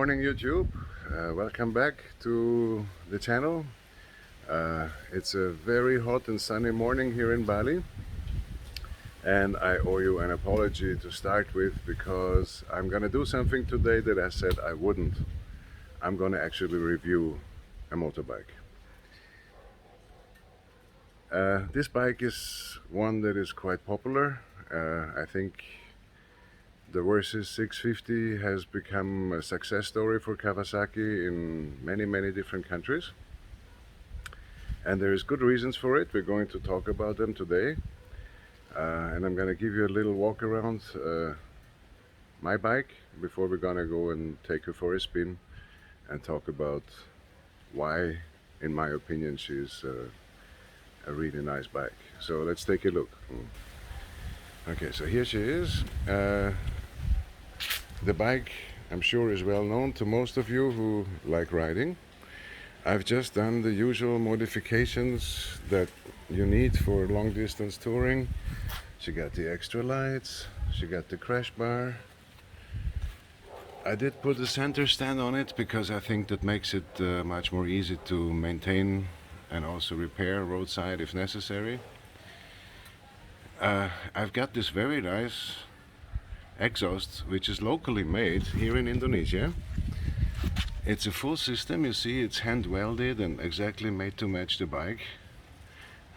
morning, YouTube. Welcome back to the channel. It's a very hot and sunny morning here in Bali, and I owe you an apology to start with because I'm gonna do something today that I said I wouldn't. I'm gonna actually review a motorbike. This bike is one that is quite popular. I think the Versys 650 has become a success story for Kawasaki in many different countries. And there is good reasons for it. We're going to talk about them today. And I'm going to give you a little walk around my bike before we're going to go and take her for a spin and talk about why, in my opinion, she's a really nice bike. So let's take a look. Okay, so here she is. The bike, I'm sure, is well known to most of you who like riding. I've just done the usual modifications that you need for long distance touring. She got the extra lights, she got the crash bar. I did put a center stand on it because I think that makes it much more easy to maintain and also repair roadside if necessary. I've got this very nice exhaust which is locally made here in Indonesia. It's a full system, you see, it's hand welded and exactly made to match the bike,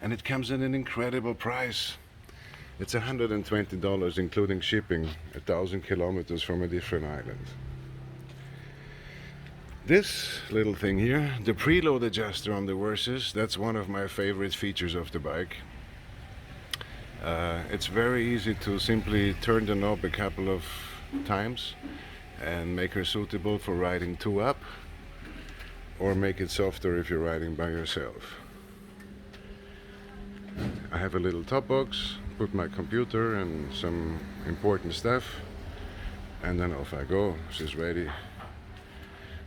and it comes at an incredible price. It's $120 including shipping, 1,000 kilometers from a different island. This little thing here, the preload adjuster on the Versys, that's one of my favorite features of the bike. It's very easy to simply turn the knob a couple of times and make her suitable for riding two up, or make it softer if you're riding by yourself. I have a little top box, put my computer and some important stuff, and then off I go. She's ready.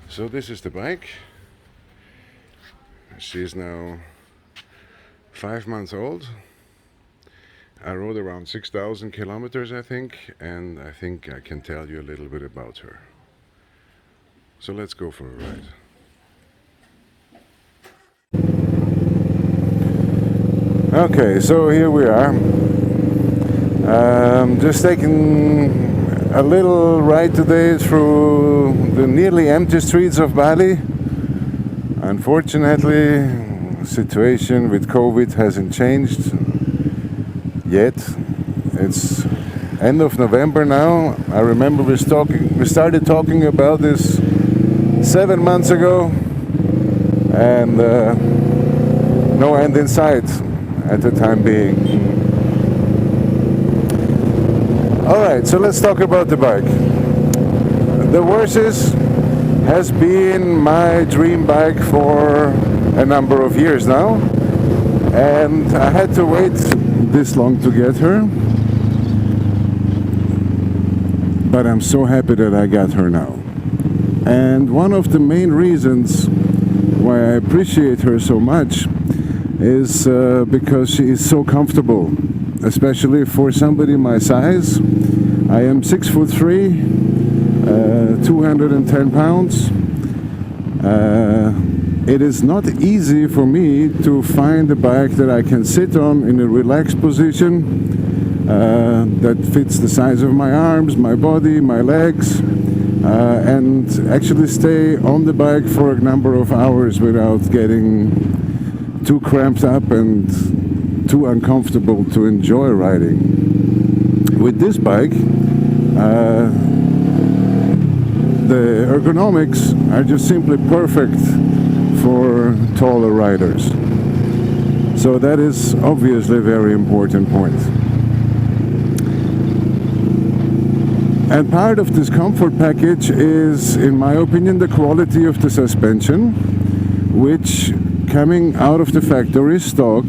So this is the bike. She's now 5 months old. I rode around 6,000 kilometers, I think, and I think I can tell you a little bit about her. So let's go for a ride. Okay, so here we are. Just taking a little ride today through the nearly empty streets of Bali. Unfortunately, the situation with COVID hasn't changed yet. It's end of November now. I remember we started talking about this 7 months ago, and no end in sight at the time being. Alright, so let's talk about the bike. The Versys has been my dream bike for a number of years now, and I had to wait this long to get her, but I'm so happy that I got her now. And one of the main reasons why I appreciate her so much is because she is so comfortable, especially for somebody my size. I am 6'3", 210 pounds. It is not easy for me to find a bike that I can sit on in a relaxed position that fits the size of my arms, my body, my legs, and actually stay on the bike for a number of hours without getting too cramped up and too uncomfortable to enjoy riding. With this bike, the ergonomics are just simply perfect for taller riders. So that is obviously a very important point. And part of this comfort package is, in my opinion, the quality of the suspension, which, coming out of the factory stock,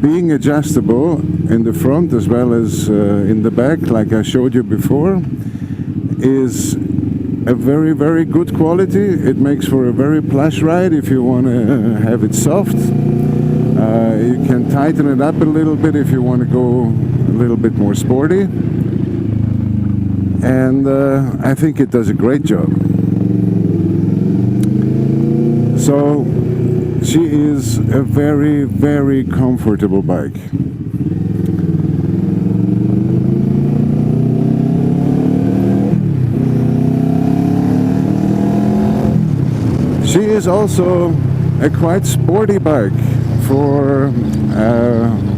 being adjustable in the front as well as in the back, like I showed you before, is a very good quality. It makes for a very plush ride if you want to have it soft. You can tighten it up a little bit if you want to go a little bit more sporty. and I think it does a great job. So she is a very, very comfortable bike. She is also a quite sporty bike for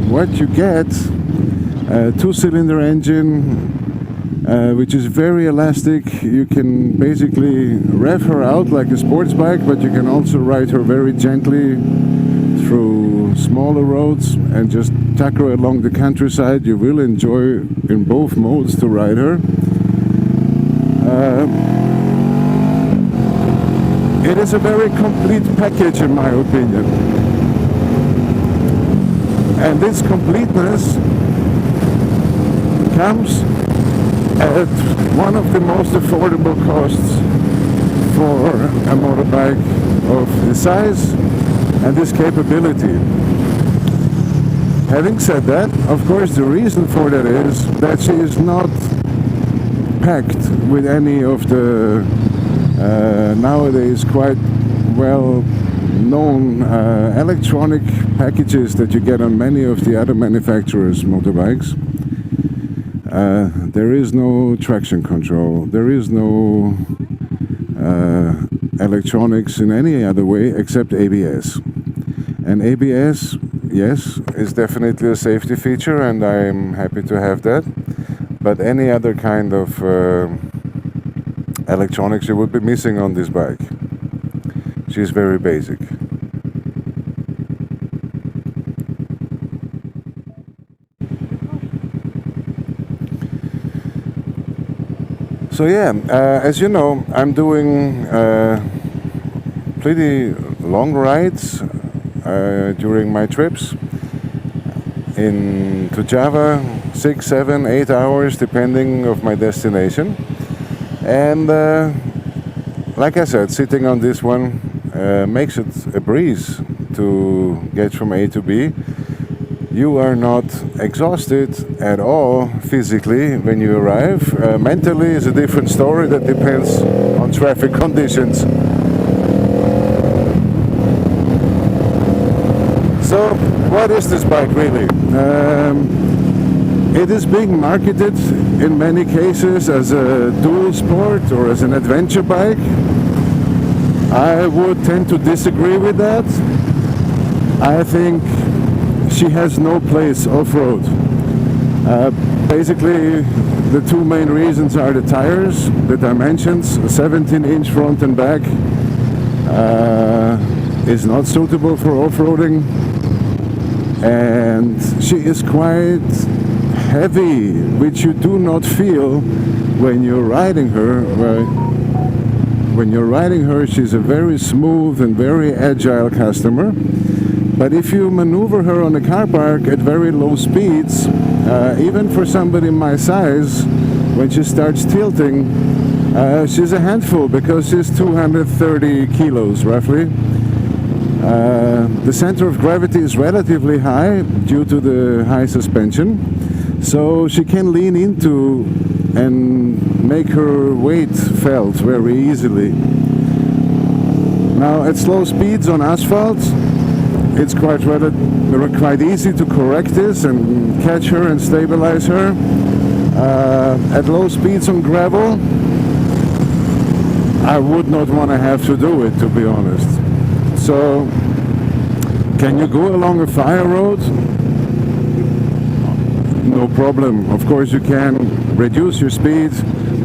what you get. A 2-cylinder engine, which is very elastic. You can basically rev her out like a sports bike, but you can also ride her very gently through smaller roads and just tuck her along the countryside. You will enjoy in both modes to ride her. It is a very complete package in my opinion. And this completeness comes at one of the most affordable costs for a motorbike of this size and this capability. Having said that, of course the reason for that is that she is not packed with any of the nowadays quite well known electronic packages that you get on many of the other manufacturers' motorbikes. There is no traction control, there is no electronics in any other way except ABS. And ABS, yes, is definitely a safety feature and I'm happy to have that. But any other kind of electronics you would be missing on this bike. She's very basic. So yeah, as you know, I'm doing pretty long rides during my trips to Java, 6, 7, 8 hours depending of my destination. And like I said, sitting on this one makes it a breeze to get from A to B. You are not exhausted at all physically when you arrive. Mentally is a different story, that depends on traffic conditions. So what is this bike really? It is being marketed in many cases as a dual sport or as an adventure bike. I would tend to disagree with that. I think she has no place off-road. Basically, the two main reasons are the tires, the dimensions. A 17-inch front and back is not suitable for off-roading, and she is quite heavy, which you do not feel when you're riding her. When you're riding her, she's a very smooth and very agile customer. But if you maneuver her on a car park at very low speeds, even for somebody my size, when she starts tilting, she's a handful because she's 230 kilos roughly. The center of gravity is relatively high due to the high suspension, so she can lean into and make her weight felt very easily. Now at slow speeds on asphalt, it's quite easy to correct this and catch her and stabilize her. At low speeds on gravel, I would not want to have to do it, to be honest. So, can you go along a fire road? No problem. Of course you can reduce your speed,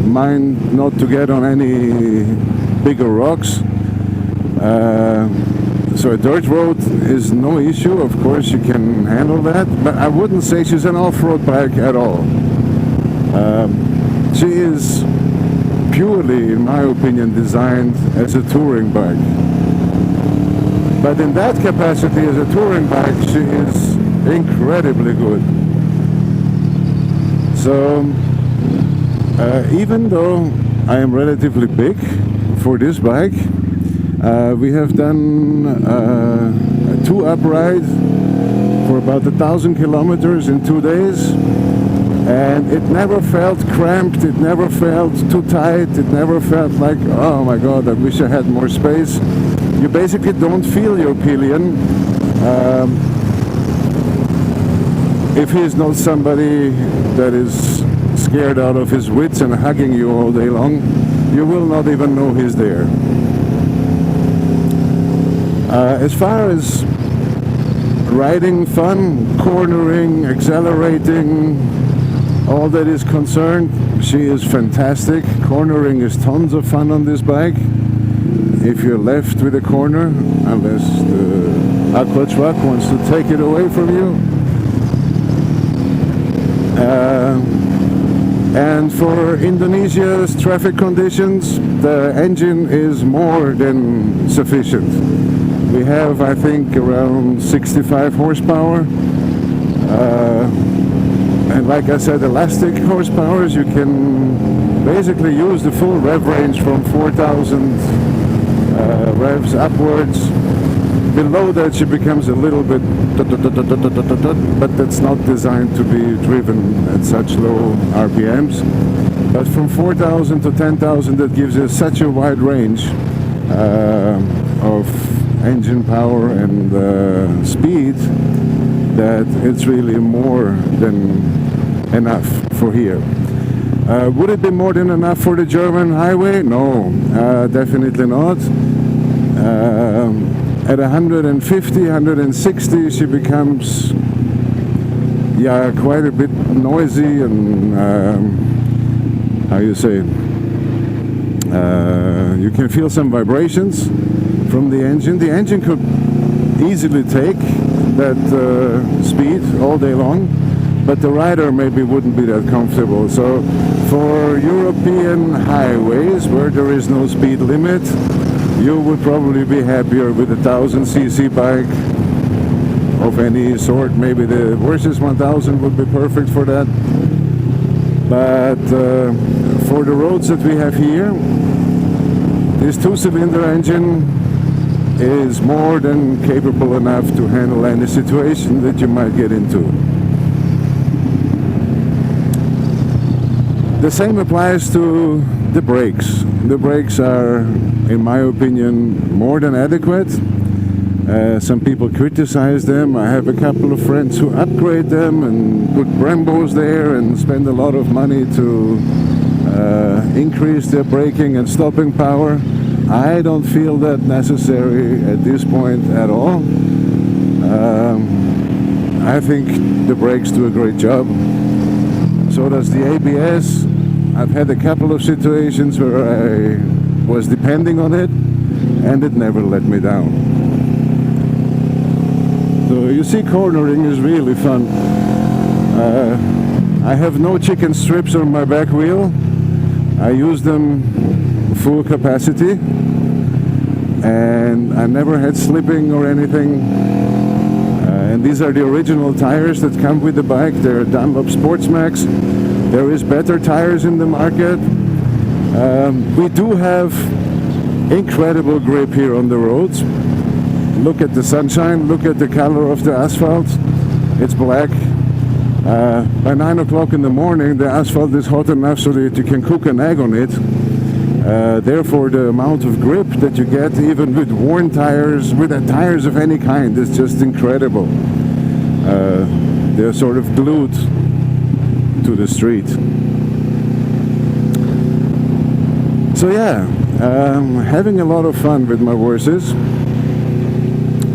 mind not to get on any bigger rocks. So a dirt road is no issue, of course you can handle that, but I wouldn't say she's an off-road bike at all. She is purely, in my opinion, designed as a touring bike. But in that capacity as a touring bike, she is incredibly good. So, even though I am relatively big for this bike, we have done a 2-up ride for about 1,000 kilometers in 2 days. And it never felt cramped, it never felt too tight, it never felt like, oh my god, I wish I had more space. You basically don't feel your pillion. If he's not somebody that is scared out of his wits and hugging you all day long, you will not even know he's there. As far as riding fun, cornering, accelerating, all that is concerned, she is fantastic. Cornering is tons of fun on this bike. If you're left with a corner, unless the aqua truck wants to take it away from you. And for Indonesia's traffic conditions, the engine is more than sufficient. We have, I think, around 65 horsepower. And like I said, elastic horsepowers, you can basically use the full rev range from 4,000 revs upwards. Below that she becomes a little bit, but that's not designed to be driven at such low RPMs. But from 4,000 to 10,000, that gives you such a wide range of engine power and speed that it's really more than enough for here. Would it be more than enough for the German highway? No, definitely not. At 150, 160 she becomes quite a bit noisy and how you say, you can feel some vibrations from the engine. The engine could easily take that speed all day long, but the rider maybe wouldn't be that comfortable. So for European highways where there is no speed limit, you would probably be happier with a 1000cc bike of any sort. Maybe the Versys 1000 would be perfect for that. But for the roads that we have here, this two-cylinder engine is more than capable enough to handle any situation that you might get into. The same applies to the brakes. The brakes are, in my opinion, more than adequate. Some people criticize them. I have a couple of friends who upgrade them and put Brembos there and spend a lot of money to increase their braking and stopping power. I don't feel that necessary at this point at all. I think the brakes do a great job. So does the ABS. I've had a couple of situations where I was depending on it and it never let me down. So you see, cornering is really fun. I have no chicken strips on my back wheel. I use them full capacity and I never had slipping or anything. And these are the original tires that come with the bike. They're Dunlop Sports Max. There is better tires in the market. We do have incredible grip here on the roads. Look at the sunshine, look at the color of the asphalt. It's black. By 9 o'clock in the morning, the asphalt is hot enough so that you can cook an egg on it. Therefore, the amount of grip that you get, even with worn tires, with tires of any kind, is just incredible. They're sort of glued to the street. So yeah, having a lot of fun with my Versys.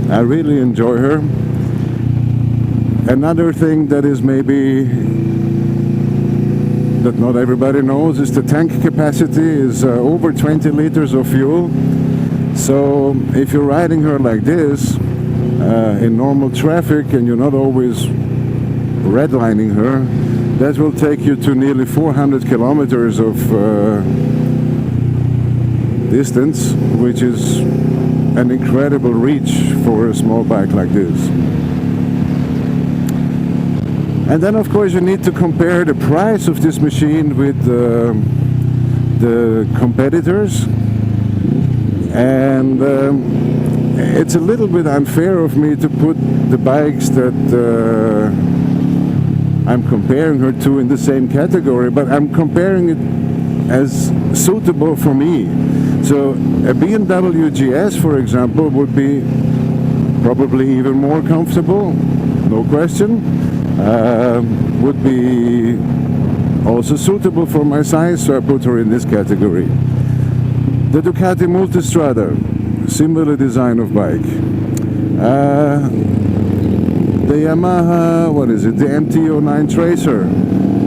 I really enjoy her. Another thing that is maybe that not everybody knows is the tank capacity is over 20 liters of fuel. So if you're riding her like this in normal traffic and you're not always redlining her, that will take you to nearly 400 kilometers of distance, which is an incredible reach for a small bike like this. And then of course you need to compare the price of this machine with the competitors, and it's a little bit unfair of me to put the bikes that I'm comparing her to in the same category, but I'm comparing it as suitable for me. So a BMW GS, for example, would be probably even more comfortable, no question. Would be also suitable for my size, so I put her in this category. The Ducati Multistrada, similar design of bike. The Yamaha, what is it, the MT-09 Tracer,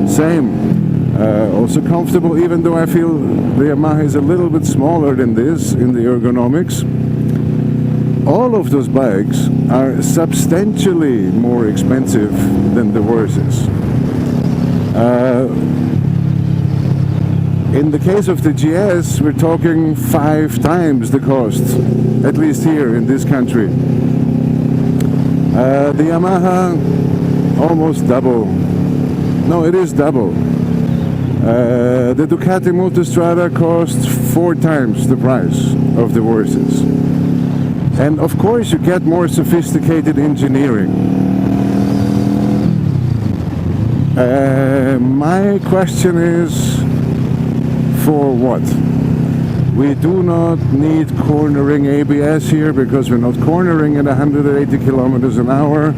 same. Also comfortable, even though I feel the Yamaha is a little bit smaller than this in the ergonomics. All of those bikes are substantially more expensive than the Versys. In the case of the GS, we're talking 5 times the cost, at least here in this country. The Yamaha, almost double. No, it is double. The Ducati Multistrada costs 4 times the price of the Versys. And of course you get more sophisticated engineering. My question is, for what? We do not need cornering ABS here because we're not cornering at 180 kilometers an hour.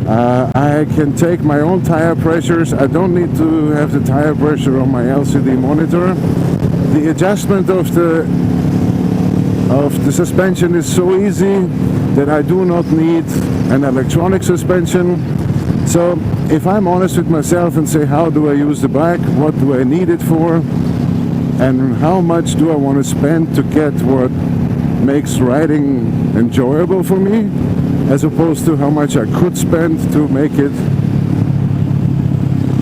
I can take my own tire pressures. I don't need to have the tire pressure on my LCD monitor. The adjustment of the suspension is so easy that I do not need an electronic suspension. So if I'm honest with myself and say, how do I use the bike, what do I need it for, and how much do I want to spend to get what makes riding enjoyable for me, as opposed to how much I could spend to make it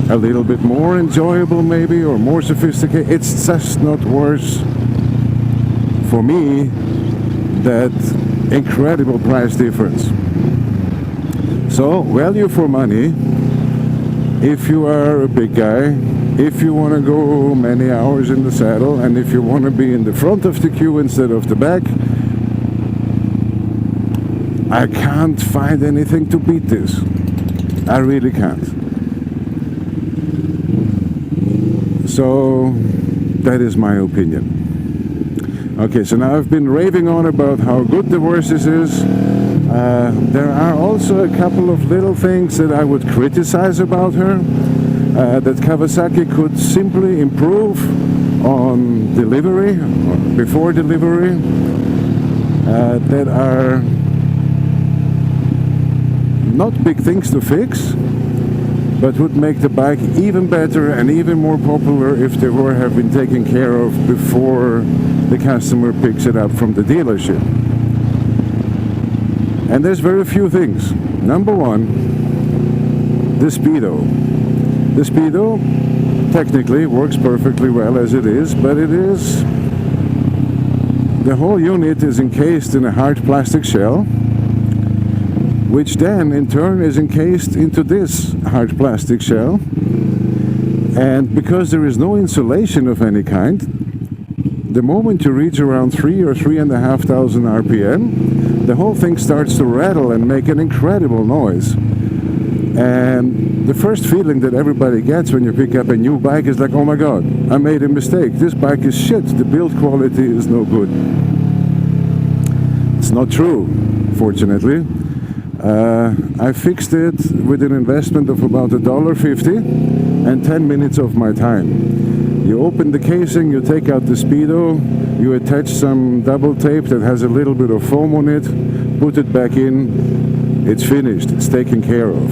a little bit more enjoyable maybe, or more sophisticated. It's just not worth, for me, that incredible price difference. So, value for money, if you are a big guy, if you want to go many hours in the saddle, and if you want to be in the front of the queue instead of the back, I can't find anything to beat this. I really can't. So, that is my opinion. Okay, so now I've been raving on about how good the Versys is. There are also a couple of little things that I would criticize about her, that Kawasaki could simply improve on delivery, or before delivery, that are not big things to fix, but would make the bike even better and even more popular if they have been taken care of before the customer picks it up from the dealership. And there's very few things. Number one, the Speedo. The Speedo technically works perfectly well as it is, but the whole unit is encased in a hard plastic shell, which then in turn is encased into this hard plastic shell. And because there is no insulation of any kind, the moment you reach around 3 or 3,500 RPM, the whole thing starts to rattle and make an incredible noise. And the first feeling that everybody gets when you pick up a new bike is like, oh my god, I made a mistake, this bike is shit, the build quality is no good. It's not true, fortunately. I fixed it with an investment of about $1.50 and 10 minutes of my time. You open the casing, you take out the Speedo, you attach some double tape that has a little bit of foam on it, put it back in, it's finished, it's taken care of.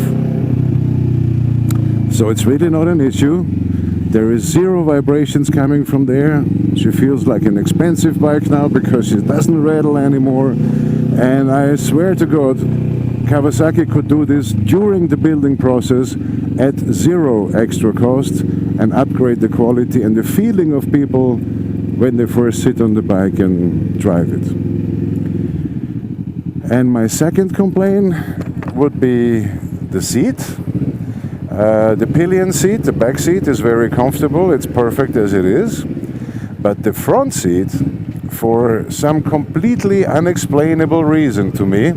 So it's really not an issue. There is 0 vibrations coming from there. She feels like an expensive bike now because she doesn't rattle anymore. And I swear to God, Kawasaki could do this during the building process at 0 extra cost and upgrade the quality and the feeling of people when they first sit on the bike and drive it. And my second complaint would be the seat. The pillion seat, the back seat, is very comfortable, it's perfect as it is. But the front seat, for some completely unexplainable reason to me,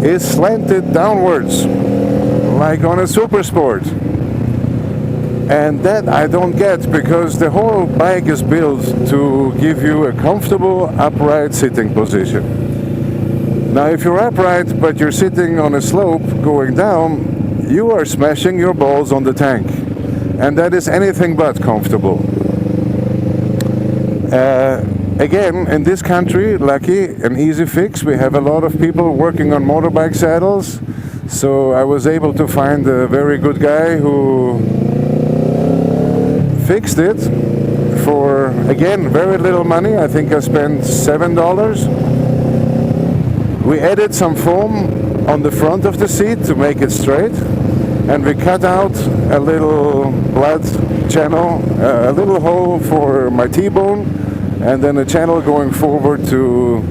is slanted downwards, like on a Super Sport. And that I don't get, because the whole bike is built to give you a comfortable upright sitting position. Now if you're upright but you're sitting on a slope going down, you are smashing your balls on the tank, and that is anything but comfortable. Again, in this country, lucky and easy fix, we have a lot of people working on motorbike saddles, so I was able to find a very good guy who fixed it for, again, very little money. I think I spent $7. We added some foam on the front of the seat to make it straight, and we cut out a little blood channel, a little hole for my T-bone, and then a channel going forward to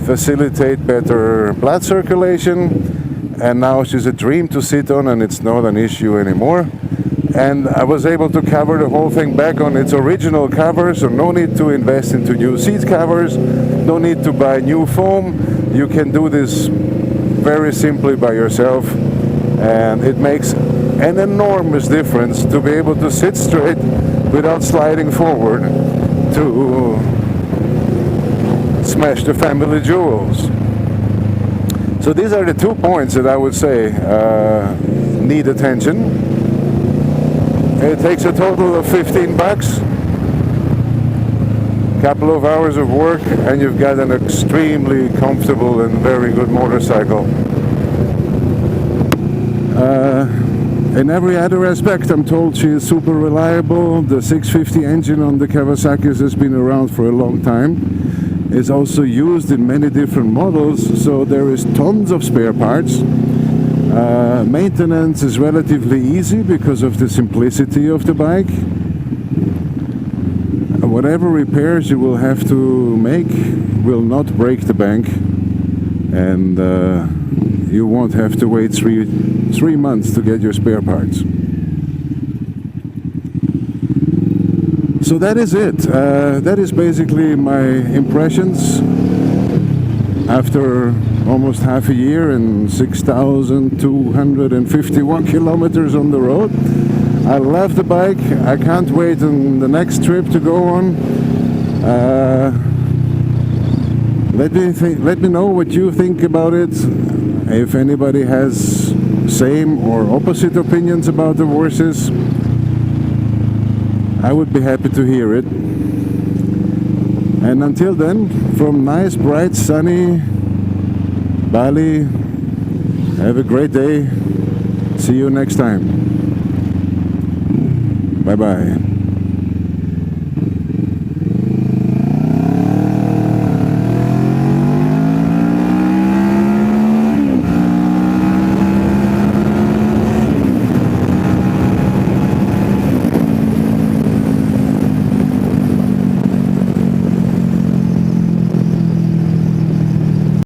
facilitate better blood circulation. And now she's a dream to sit on, and it's not an issue anymore. And I was able to cover the whole thing back on its original cover, so no need to invest into new seat covers, no need to buy new foam. You can do this very simply by yourself, and it makes an enormous difference to be able to sit straight without sliding forward to smash the family jewels. So these are the 2 points that I would say need attention. It takes a total of $15, couple of hours of work, and you've got an extremely comfortable and very good motorcycle. In every other aspect, I'm told she is super reliable. The 650 engine on the Kawasaki's has been around for a long time. It's also used in many different models, so there is tons of spare parts. Maintenance is relatively easy because of the simplicity of the bike. Whatever repairs you will have to make will not break the bank, and you won't have to wait three months to get your spare parts. So that is it. That is basically my impressions after almost half a year and 6,251 kilometers on the road. I love the bike. I can't wait on the next trip to go on. Let me know what you think about it. If anybody has same or opposite opinions about the Versys, I would be happy to hear it. And until then, from nice, bright, sunny Bali, have a great day. See you next time. Bye bye.